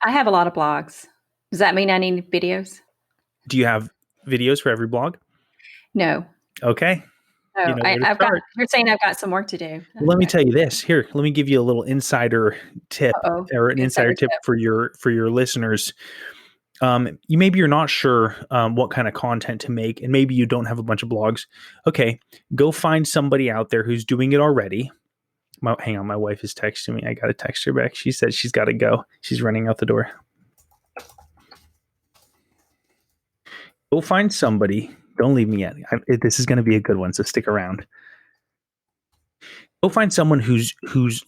I have a lot of blogs. Does that mean I need videos? Do you have videos for every blog? No. Okay. You No, know where to I've got. start. You're saying I've got some work to do. Well, let me Okay. tell you this. Here, let me give you a little insider tip, Uh-oh. or an insider Insider tip tip. for your listeners. You're not sure what kind of content to make, and maybe you don't have a bunch of blogs. Okay, go find somebody out there who's doing it already. Hang on, my wife is texting me. I got to text her back. She said she's got to go. She's running out the door. Go find somebody. Don't leave me yet. This is going to be a good one, so stick around. Go find someone who's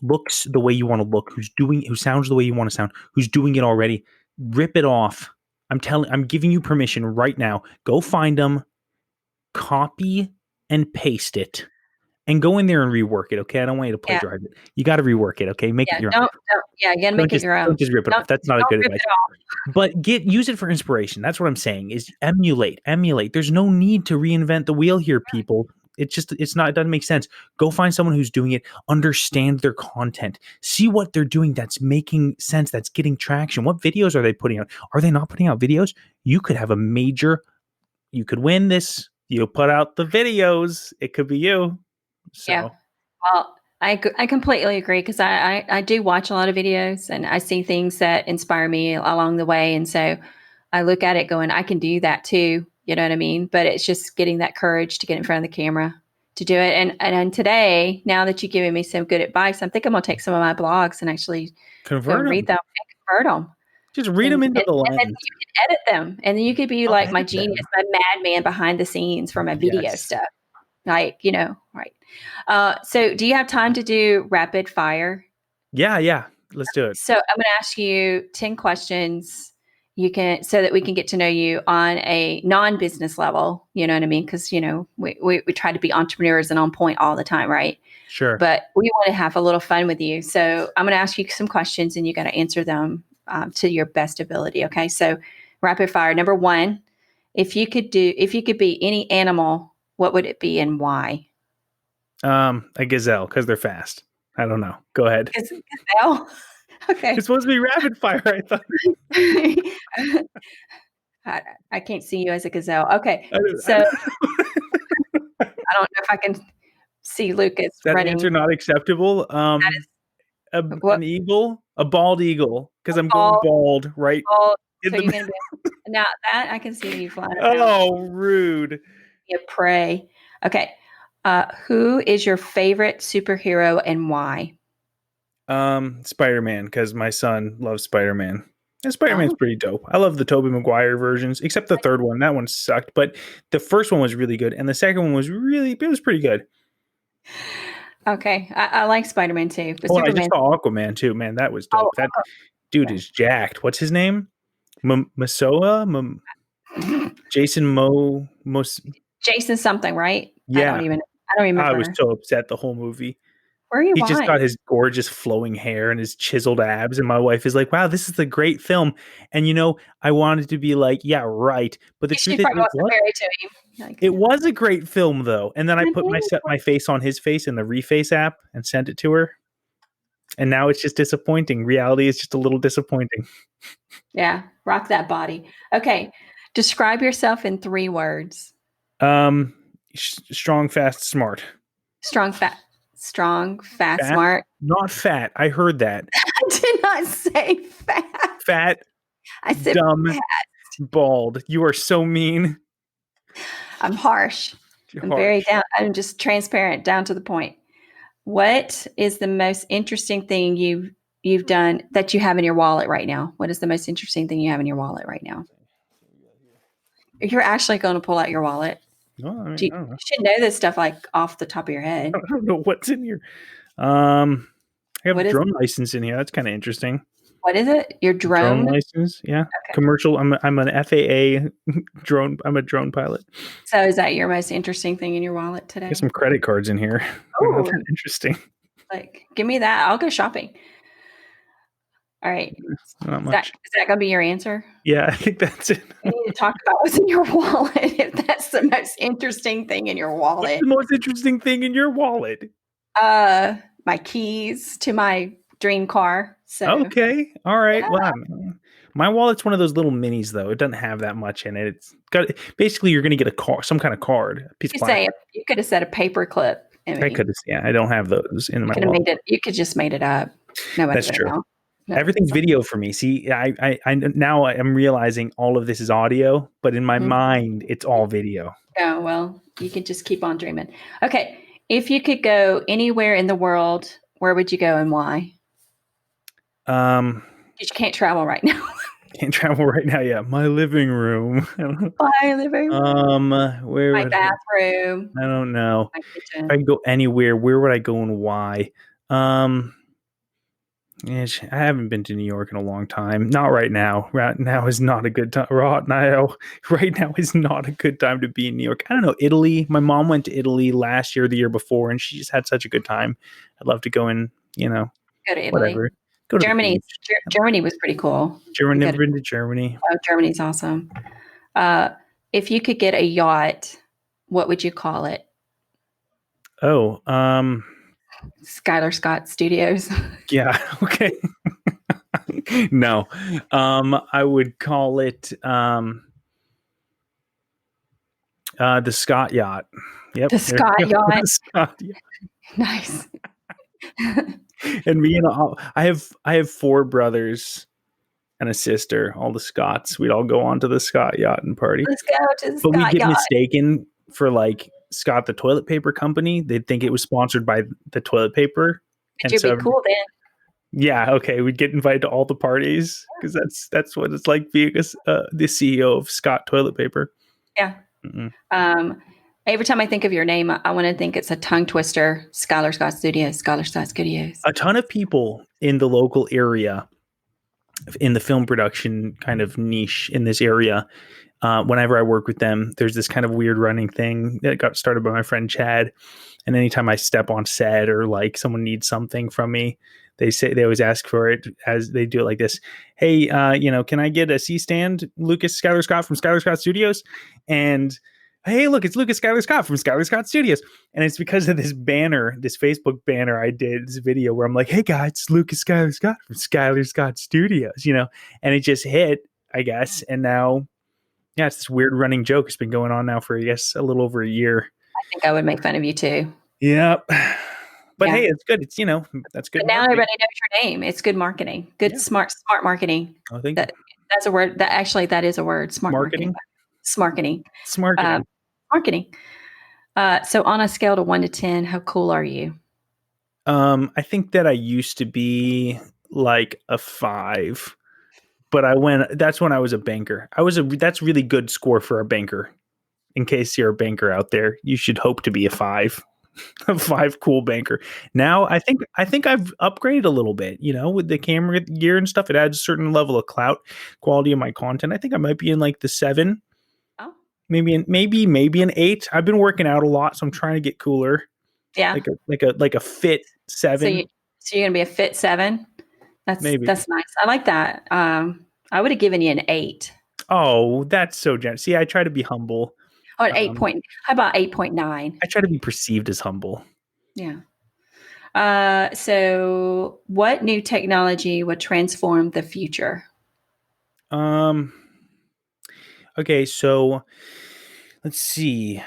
looks the way you want to look, who sounds the way you want to sound, who's doing it already. Rip it off. I'm giving you permission right now. Go find them, copy and paste it, and go in there and rework it. Okay, I don't want you to Yeah. plagiarize it. You got to rework it. Okay, make it Yeah. your own. Yeah. You got to make it your own. Don't just rip it off. That's not a Don't good rip advice. it off. But use it for inspiration. That's what I'm saying. Is emulate. There's no need to reinvent the wheel here, people. It doesn't make sense. Go find someone who's doing it, understand their content, see what they're doing that's making sense, that's getting traction. What videos are they putting out? Are they not putting out videos? You could win this. You put out the videos. It could be you. So. Yeah. Well, I completely agree, because I do watch a lot of videos and I see things that inspire me along the way. And so I look at it going, I can do that too. You know what I mean? But it's just getting that courage to get in front of the camera to do it. And today, now that you've given me some good advice, I think I'm going to take some of my blogs and actually go Convert read them. them and convert them. Just read them into the And then lens. you can edit them. And then you could be I'll like my edit them. genius, my madman behind the scenes for my video Yes. stuff. Like, right. So do you have time to do rapid fire? Yeah. Let's do it. So I'm going to ask you 10 questions so that we can get to know you on a non-business level. You know what I mean? Because, we try to be entrepreneurs and on point all the time, right? Sure. But we want to have a little fun with you. So I'm going to ask you some questions and you got to answer them to your best ability. Okay. So rapid fire. Number one, if you could be any animal, what would it be and why? A gazelle, because they're fast. I don't know. Go ahead. Gazelle? Okay. It's supposed to be rapid fire, I thought. I can't see you as a gazelle. Okay. I So I don't know if I can see Lucas that running. answer not acceptable. An eagle, a bald eagle, because I'm going bald, right? Bald. In So the you're going to be, now that I can see you flying around. Oh, rude. Be a prey. Okay. Who is your favorite superhero and why? Spider-Man, because my son loves Spider-Man. And Spider-Man's Oh, pretty dope. I love the Tobey Maguire versions, except the third one. That one sucked, but the first one was really good, and the second one was pretty good. okay. I like Spider-Man too, but Oh, and I just Superman. saw Aquaman too. Man, that was Oh, dope. That dude okay. is jacked. What's his name? Masoa? Jason Mos. Jason something, right? Yeah, I don't I was remember. so upset the whole movie. Where are you? He just Why? got his gorgeous flowing hair and his chiseled abs, and my wife is like, "Wow, this is a great film." And I wanted to be like, "Yeah, right," but the She truth is, probably wasn't married to him. Like, it was a great film though. And then I I put did. my face on his face in the Reface app and sent it to her, and now it's just disappointing. Reality is just a little disappointing. Yeah, rock that body. Okay, describe yourself in 3 words. Um, strong, fast, smart. Strong, fast, Fat, smart. not fat. I heard that. I did not say fat. Fat, I said dumb, fat. bald. You are so mean. I'm harsh. I'm very Harsh. down. I'm just transparent, down to the point. What is the most interesting thing you've done that you have in your wallet right now? What is the most interesting thing you have in your wallet right now? You're actually going to pull out your wallet. No, I You mean, I don't know. should know this stuff like off the top of your head. I don't know what's in here. Um, I have a What is drone license in here. That's kind of interesting. what is it? Your Drone drone? license, yeah. Okay. Commercial. I'm an FAA drone. I'm a drone pilot. So is that your most interesting thing in your wallet Got today? some credit cards in here. They're not Oh, that interesting. like give me that. I'll go shopping. All right. Not Is that much. is that gonna be your answer? Yeah, I think that's it. We need to talk about what's in your wallet if that's the most interesting thing in your What's wallet. the most interesting thing in your wallet? My keys to my dream car. So Okay. All right. yeah, Well, my wallet's one of those little minis, though. It doesn't have that much in it. It's got basically you're going to get a card, some kind of card, a piece of plastic. you could have said a paper clip. I I mean, could have, yeah. I don't have those in you my could have wallet. made it. You could just made it up. Nobody That's would true. know. No, Everything's so, video for me. See, I now I'm realizing all of this is audio, but in my mhm. mind, it's all video. Oh well, you can just keep on dreaming. Okay, if you could go anywhere in the world, where would you go and why? Um, Because you can't travel right now. can't travel right now. Yeah, my living room. My living room, Where my would bathroom, I don't know. my If I kitchen. could go anywhere, where would I go and why? Um, I haven't been to New York in a long time. Not right now. Right now is not a good time. Right now is not a good time to be in New York. I don't know. Italy. My mom went to Italy last year, the year before, and she just had such a good time. I'd love to go and Go to Italy. whatever. Go to the Germany. beach. Germany was pretty cool. Germany. You go Never to been to Germany. Germany's awesome. If you could get a yacht, what would you call it? Oh, Skylar Scott Studios. yeah. Okay. No. I would call it the Scott yacht. Yep. The There you Scott go. yacht. The Scott yacht. Nice. And me and I have 4 brothers and a sister, all the Scotts. We'd all go on to the Scott yacht and party. Let's go to the But we Scott get yacht. mistaken for like Scott the toilet paper company. They'd think it was sponsored by the toilet paper. Could And you so be cool then? yeah, okay, we'd get invited to all the parties because that's what it's like being the CEO of Scott toilet paper. Yeah. Mm-mm. Every time I think of your name, I want to think it's a tongue twister. Skylar Scott Studios. Skylar Scott Studios. A ton of people in the local area, in the film production kind of niche in this area, whenever I work with them, there's this kind of weird running thing that got started by my friend Chad. And anytime I step on set or like someone needs something from me, they always ask for it, as they do it like this. Hey, can I get a C-stand, Lucas Skylar Scott from Skylar Scott Studios? And hey, look, it's Lucas Skylar Scott from Skylar Scott Studios. And it's because of this banner, this Facebook banner I did, this video where I'm like, hey guys, it's Lucas Skylar Scott from Skylar Scott Studios, and it just hit, I guess. And now, yeah, it's this weird running joke. It's been going on now for, I guess, a little over a year. I think I would make fun of you too. Yep. But Yeah. hey, it's good. It's, that's good. But now marketing. everybody knows your name. It's good marketing. Good, Yeah. smart marketing. I think That's a word. That is a word. Smart marketing. marketing. Smarketing. It's marketing. Marketing. So on a scale of 1 to 10, how cool are you? I think that I used to be like a 5, but that's when I was a banker. That's really good score for a banker. In case you're a banker out there, you should hope to be a 5. A 5 cool banker. Now I think I've upgraded a little bit, with the camera gear and stuff. It adds a certain level of clout quality of my content. I think I might be in like the 7, Oh, maybe an 8. I've been working out a lot, so I'm trying to get cooler. yeah. Like a fit So 7, you're gonna be a fit 7. maybe. That's nice. I like that. I would have given you an 8 Oh, that's so generous. See, I try to be humble. or an 8 point. How about 8.9? I try to be perceived as humble. Yeah. So what new technology would transform the future? Um. Okay, so let's see.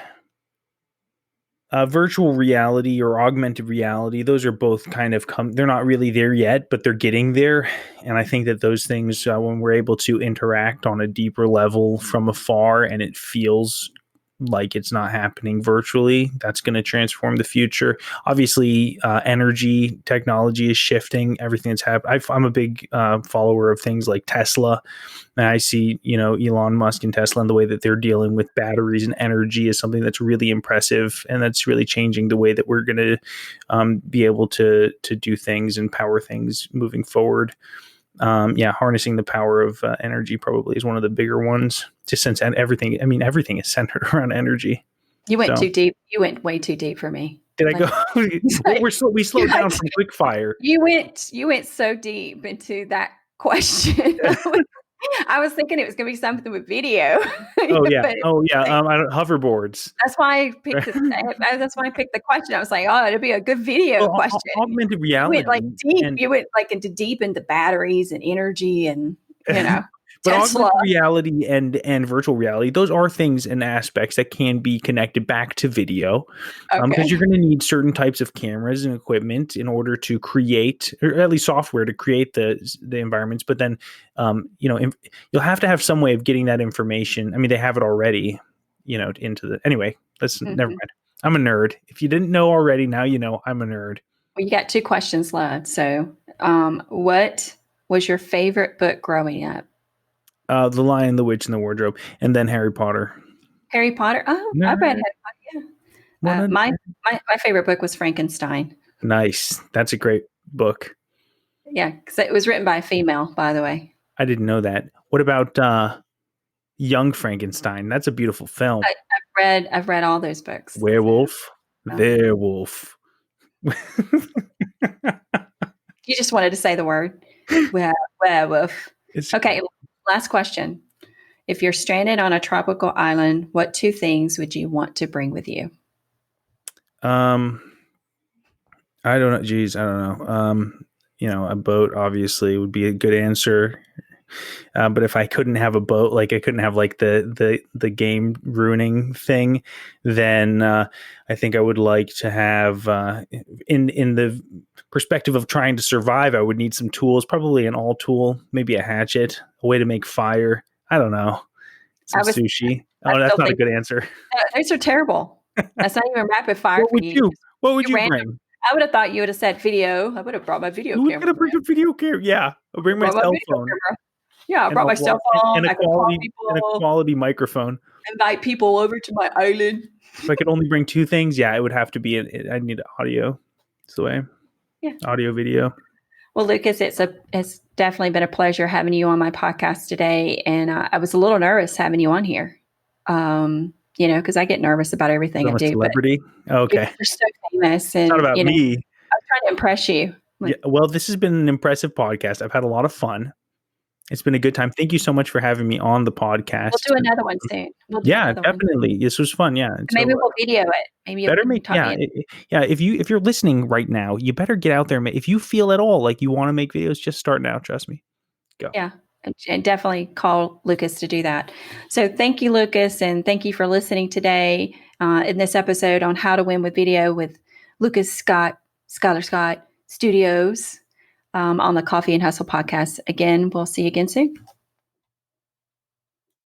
Virtual reality or augmented reality, those are both kind of they're not really there yet, but they're getting there. And I think that those things, when we're able to interact on a deeper level from afar and it feels like it's not happening virtually, that's going to transform the future. Obviously, energy technology is shifting everything that's happened. I'm a big follower of things like Tesla. And I see, Elon Musk and Tesla and the way that they're dealing with batteries and energy is something that's really impressive, and that's really changing the way that we're going to be able to do things and power things moving forward. Harnessing the power of energy probably is one of the bigger ones. Just since everything is centered around energy. You went So, too deep. You went way too deep for me. did I go? We slowed down from quick fire. You went so deep into that question. I was thinking it was going to be something with video. Oh yeah. But Hoverboards. that's why I picked the question. I was like, oh, it'll be a good video Well, question. augmented You reality. went like deep. You went like into deep into batteries and energy and But Tesla. augmented reality and virtual reality, those are things and aspects that can be connected back to video, because you're going to need certain types of cameras and equipment in order to create, or at least software to create the environments. But then, you'll have to have some way of getting that information. I mean, they have it already, into the anyway. Never mind. I'm a nerd. If you didn't know already, now you know I'm a nerd. Well, you got 2 questions left. So, what was your favorite book growing up? The Lion, the Witch, and the Wardrobe, and then Harry Potter. Harry Potter. Oh, I read Harry Potter. Yeah. My favorite book was Frankenstein. Nice. That's a great book. Yeah, because it was written by a female, by the way. I didn't know that. What about Young Frankenstein? That's a beautiful film. I've read all those books. Werewolf. Werewolf. You just wanted to say the word. Werewolf. Okay, last question. If you're stranded on a tropical island, what 2 things would you want to bring with you? I don't know. Geez, I don't know. A boat obviously would be a good answer. But if I couldn't have a boat, like I couldn't have like the game ruining thing, then I think I would like to have in the perspective of trying to survive, I would need some tools, probably an all tool, maybe a hatchet, a way to make fire. I don't know. Some sushi. That's not a good answer. Those are terrible. That's not even rapid fire for you. What would you bring? I would have thought you would have said video. I would have brought my video camera. You would have bring a video camera. Yeah. I'll bring my cell phone. Yeah, I brought my cell phone. And a quality microphone. Invite people over to my island. If I could only bring 2 things, it would have to be, I'd need audio. That's the way. Yeah. Audio, video. Well, Lucas, it's definitely been a pleasure having you on my podcast today. And I was a little nervous having you on here. Because I get nervous about everything I do. I'm a celebrity? Okay. You're so famous. And, it's not about me. I'm trying to impress you. Well, this has been an impressive podcast. I've had a lot of fun. It's been a good time. Thank you so much for having me on the podcast. We'll do another one soon. Definitely. This was fun. Yeah. Maybe we'll video it. Maybe better make. Yeah. If you're listening right now, you better get out there. If you feel at all like you want to make videos, just start now. Trust me. Go. Yeah. And definitely call Lucas to do that. So thank you, Lucas. And thank you for listening today in this episode on how to win with video with Lucas Scott, Skylar Scott Studios. On the Coffee and Hustle podcast. Again, we'll see you again soon.